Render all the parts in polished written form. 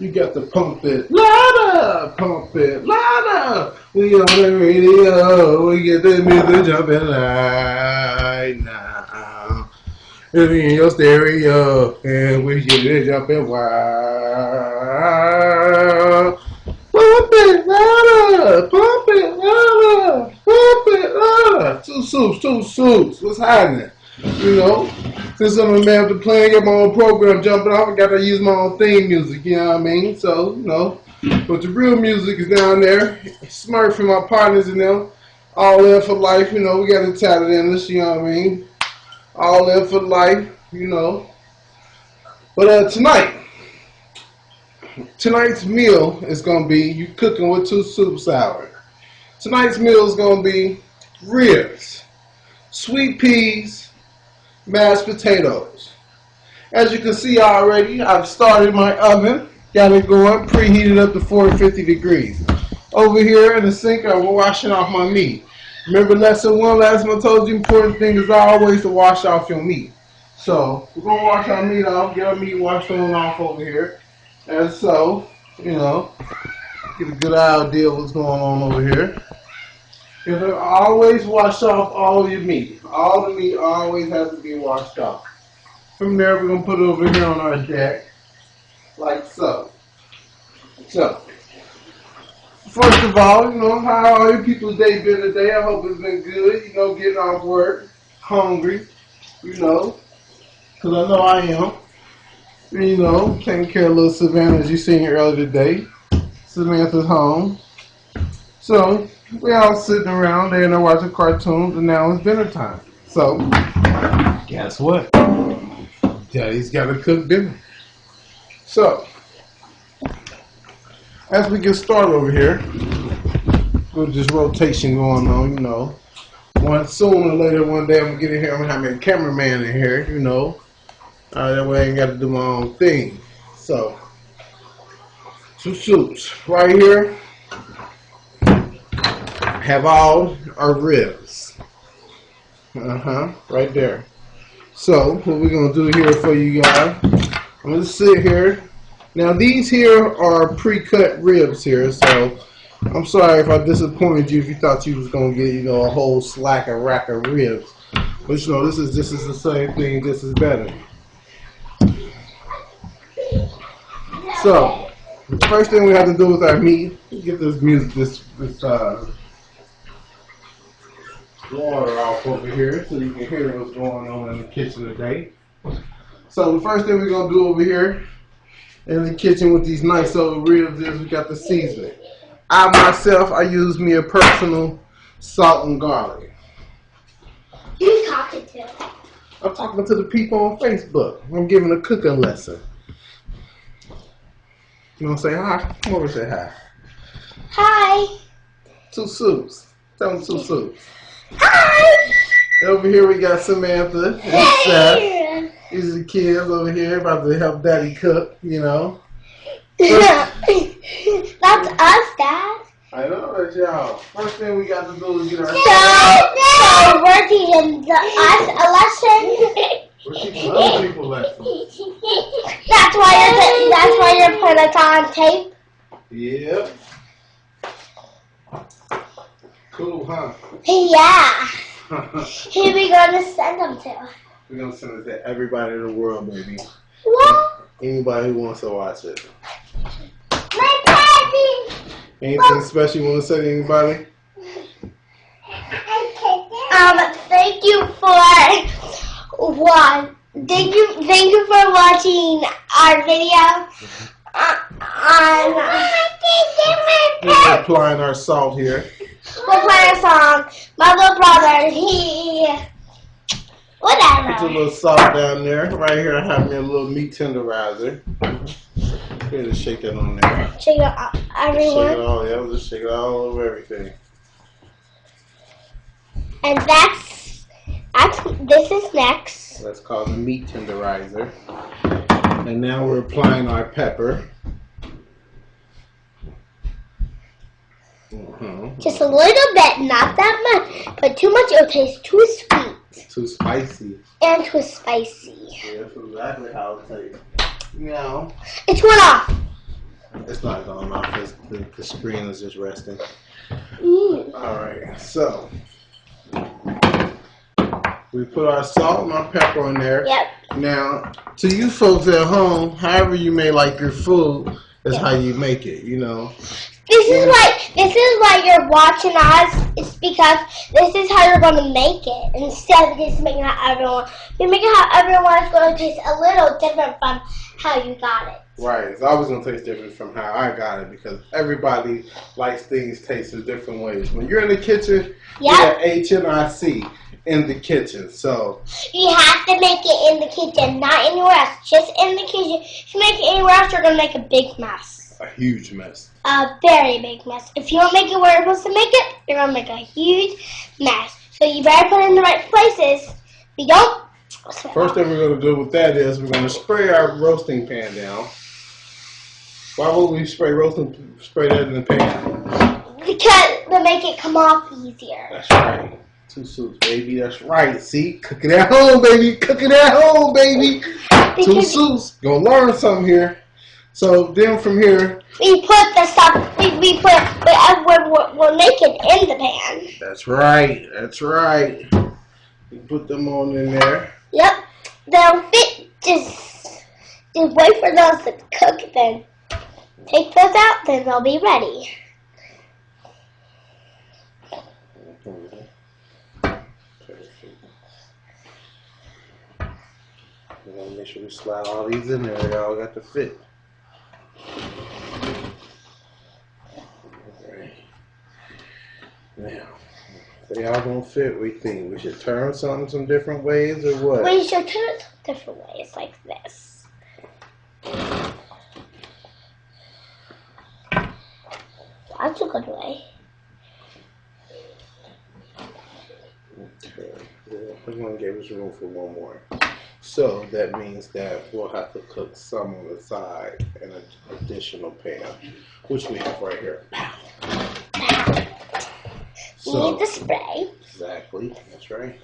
You got to pump it louder, pump it louder. We on the radio, we get the music jumping right now. It's in your stereo, and we get it jumping wild. Pump it louder, pump it louder, pump it louder. Two soups, what's happening? You know, since I'm a man to play, get my own program jumping off, I gotta use my own theme music, you know what I mean? So, you know, but the real music is down there. Smurf and my partners and them, all in for life, you know, we got it tatted in this, you know what I mean? All in for life, you know. But tonight's meal is gonna be you cooking with 2 soup salad. Tonight's meal is gonna be ribs, sweet peas, mashed potatoes. As you can see already, I've started my oven, got it going, preheated up to 450 degrees. Over here in the sink, I'm washing off my meat. Remember lesson 1 last time I told you, important thing is always to wash off your meat. So, we're going to wash our meat off, get our meat washed on off over here. And so, you know, get a good idea of what's going on over here. You know, always wash off all of your meat. All the meat always has to be washed off. From there, we're going to put it over here on our deck, like so. So, first of all, you know, how all you people's day been today? I hope it's been good. You know, getting off work, hungry, you know, because I know I am. You know, taking care of little Savannah, as you seen earlier today. Samantha's home. So, we all sitting around there and they're watching cartoons, and now it's dinner time. So, guess what? Daddy's got to cook dinner. So, as we get started over here, with this rotation going on, you know, sooner or later one day I'm going to get in here, I'm going to have my cameraman in here, you know. That way I ain't got to do my own thing. So, 2 soups. Right here, have all our ribs. Right there. So, what we're going to do here for you guys, I'm going to sit here. Now, these here are pre-cut ribs here, so I'm sorry if I disappointed you if you thought you was going to get, you know, a whole rack of ribs. But, you know, this is the same thing, this is better. So, the first thing we have to do with our meat, get this music, this water off over here so you can hear what's going on in the kitchen today. So the first thing we're going to do over here in the kitchen with these nice old ribs is we got the seasoning. I use me a personal salt and garlic. Who you talking to? I'm talking to the people on Facebook. I'm giving a cooking lesson. You want to say hi? Come over and say hi. Hi. 2 soups. Tell them 2 soups. Hi. Over here we got Samantha and Seth. These are the kids over here about to help Daddy cook, you know. That's us, Dad. I know that's y'all. First thing we got to do is get our... So we're teaching us a lesson. We're teaching other people lessons. That's why you're putting us on tape. Yep. Cool, huh? Yeah. Who are we going to send them to? We're going to send it to everybody in the world, baby. What? Anybody who wants to watch it. My daddy. Anything special you want to say to anybody? Thank you for Thank you for watching our video. We're applying our salt here. We're playing a song. My little brother, whatever. Put a little salt down there. Right here, I have me a little meat tenderizer. Here to shake that on there. Shake it everywhere. Shake it all, yeah. Just shake it all over everything. And this is next. That's called the meat tenderizer. And now we're applying our pepper. Just a little bit, not that much. But too much, it'll taste too sweet. Too spicy. And too spicy. Yeah, that's exactly how it tastes. Now, it's went off. it's not going off because the screen is just resting. Alright, so we put our salt and our pepper in there. Yep. Now, to you folks at home, however you may like your food is how you make it, you know. This is why you're watching us. It's because this is how you're gonna make it. Instead of just making how everyone, you're making how everyone is gonna taste a little different from how you got it. Right, it's always gonna taste different from how I got it because everybody likes things tasted different ways. When you're in the kitchen, you're at HNIC in the kitchen. So you have to make it in the kitchen, not anywhere else. Just in the kitchen. If you make it anywhere else, you're gonna make a big mess. A huge mess. A very big mess. If you don't make it where you're supposed to make it, you're gonna make a huge mess. So you better put it in the right places. If you don't, first thing we're gonna do with that is we're gonna spray our roasting pan down. Why would we spray that in the pan? Because to make it come off easier. That's right. 2 soups, baby. That's right. See, cooking at home, baby. Cooking at home, baby. 2 soups. Gonna learn something here. So then from here, we put the stuff. We put whatever we're making in the pan. That's right. That's right. We put them on in there. Yep. They'll fit. Just wait for those to cook. Then take those out. Then they'll be ready. We're gonna make sure we slide all these in there. They all got to fit. Now, they all gonna fit. We think we should turn something some different ways or what? We should turn it some different ways, like this. That's a good way. Okay, we're gonna give us room for one more. So that means that we'll have to cook some on the side in an additional pan, which we have right here. So, need the spray. Exactly, that's right.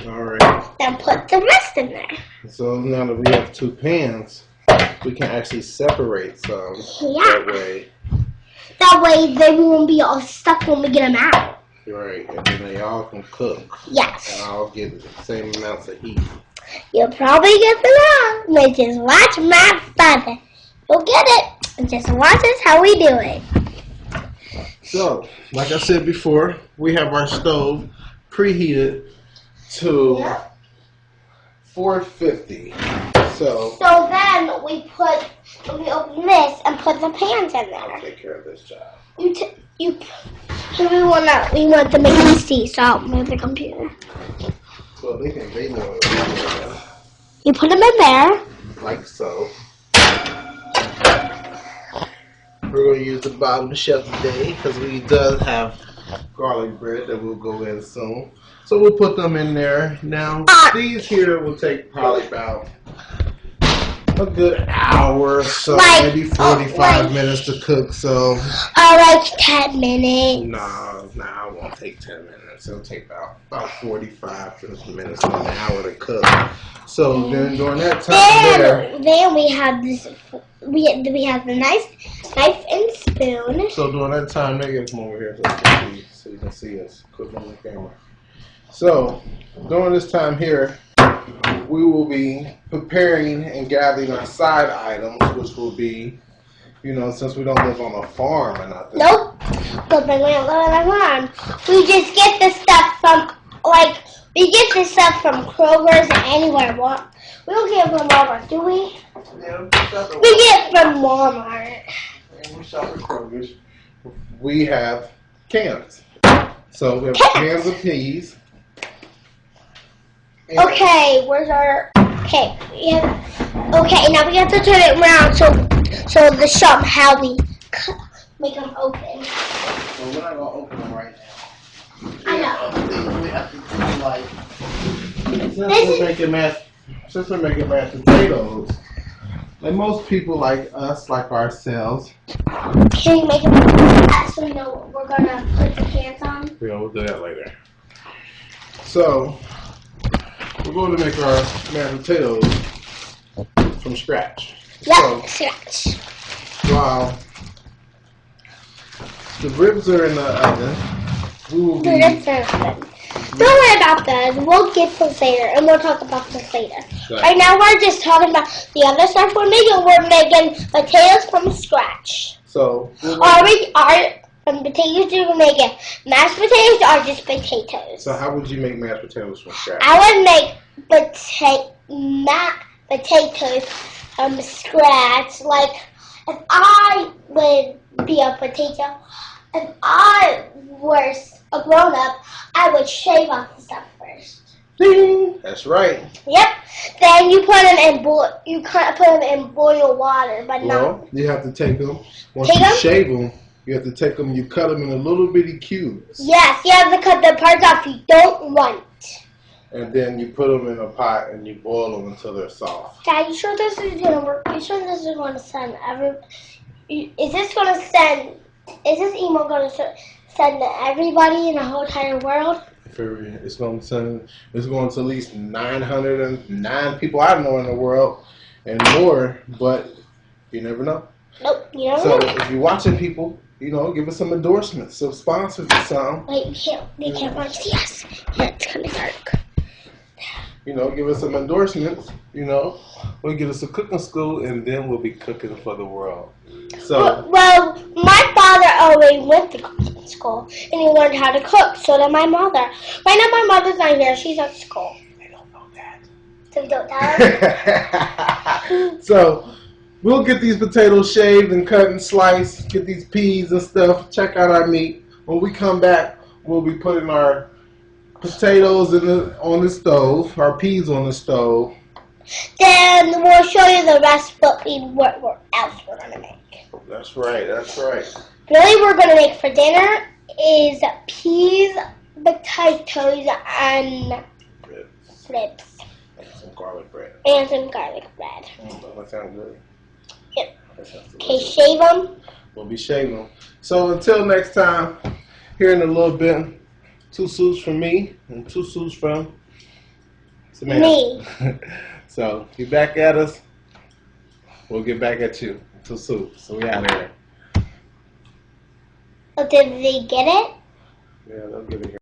Alright. Then put the rest in there. So now that we have 2 pans, we can actually separate some Yeah. that way. That way they won't be all stuck when we get them out. Right, and then they all can cook. Yes. And all get the same amounts of heat. You'll probably get them out. But just watch my father. You'll get it. Just watch us how we do it. So, like I said before, we have our stove preheated to 450. So then we open this and put the pans in there. I'll take care of this job. We want to make them see, so I'll move the computer. So they know it. You put them in there. Like so. We're going to use the bottom shelf today because we does have garlic bread that will go in soon. So we'll put them in there. Now, these here will take probably about a good hour or so, maybe 45 minutes to cook. So, like 10 minutes. No, it won't take 10 minutes. It'll take about 45 minutes to an hour to cook. So then during that time then we have this. We have the nice knife and spoon. So during that time, they get come over here so you can see us cook on the camera. So during this time here, we will be preparing and gathering our side items, which will be, since we don't live on a farm or nothing. Nope. But we don't live on a farm. We just get the stuff from Kroger's and anywhere. We don't get it from Walmart, do we? Yeah, we get it from Walmart. And we shop at Kroger's. We have cans. So we have cans of peas. Okay, where's our... Okay, okay, now we have to turn it around so to show them how we make them open. Well, we're not going to open them right now. I know. We have to do since we're making mashed potatoes, like most people like us, like ourselves. Can you make them so we know what we're going to put the cans on? Yeah, we'll do that later. So, we're going to make our mashed potatoes from scratch. Yep, scratch. While the ribs are in the oven, we will be... Don't worry about that. We'll get those later, and we'll talk about this later. Right. Right now, we're just talking about the other stuff we're making. We're making potatoes from scratch. So, From potatoes we're making mashed potatoes or just potatoes? So how would you make mashed potatoes from scratch? I would make potatoes from scratch. Like, if I would be a potato, if I was a grown-up, I would shave off the stuff first. That's right. Yep. Then you put them in boil. You can't put them in boiled water, but Well, you have to take them. Once Take you them? shave them, you have to take them. You cut them in a little bitty cubes. Yes, you have to cut the parts off you don't want. And then you put them in a pot and you boil them until they're soft. Dad, you sure this is gonna work? You sure this is gonna send Is this gonna send? Is this email gonna send to everybody in the whole entire world? It's going to at least 909 people I know in the world and more, but you never know. Nope, you never So know. if you're watching people, give us some endorsements, some sponsors or something. Wait, you can't watch. Yes, it's kind of dark. Give us some endorsements, we'll get us a cooking school and then we'll be cooking for the world. So, well, my father already went to cooking school and he learned how to cook. So did my mother. Right now, my mother's not here. She's at school. they don't know that. So we don't tell her. So, we'll get these potatoes shaved and cut and sliced, get these peas and stuff, check out our meat. When we come back, we'll be putting our potatoes on the stove, our peas on the stove. Then we'll show you the rest what else we're going to make. That's right, that's right. Really, we're going to make for dinner is peas, potatoes, and ribs. And some garlic bread. And some garlic bread. That sounds good. Yep. That sounds Okay, delicious. shave them. We'll be shaving them. So until next time, here in a little bit, 2 soups from me and 2 soups from Samantha. Me. So if you back at us, we'll get back at you. 2 soups. So we out of here. Oh, did they get it? Yeah, they'll get it here.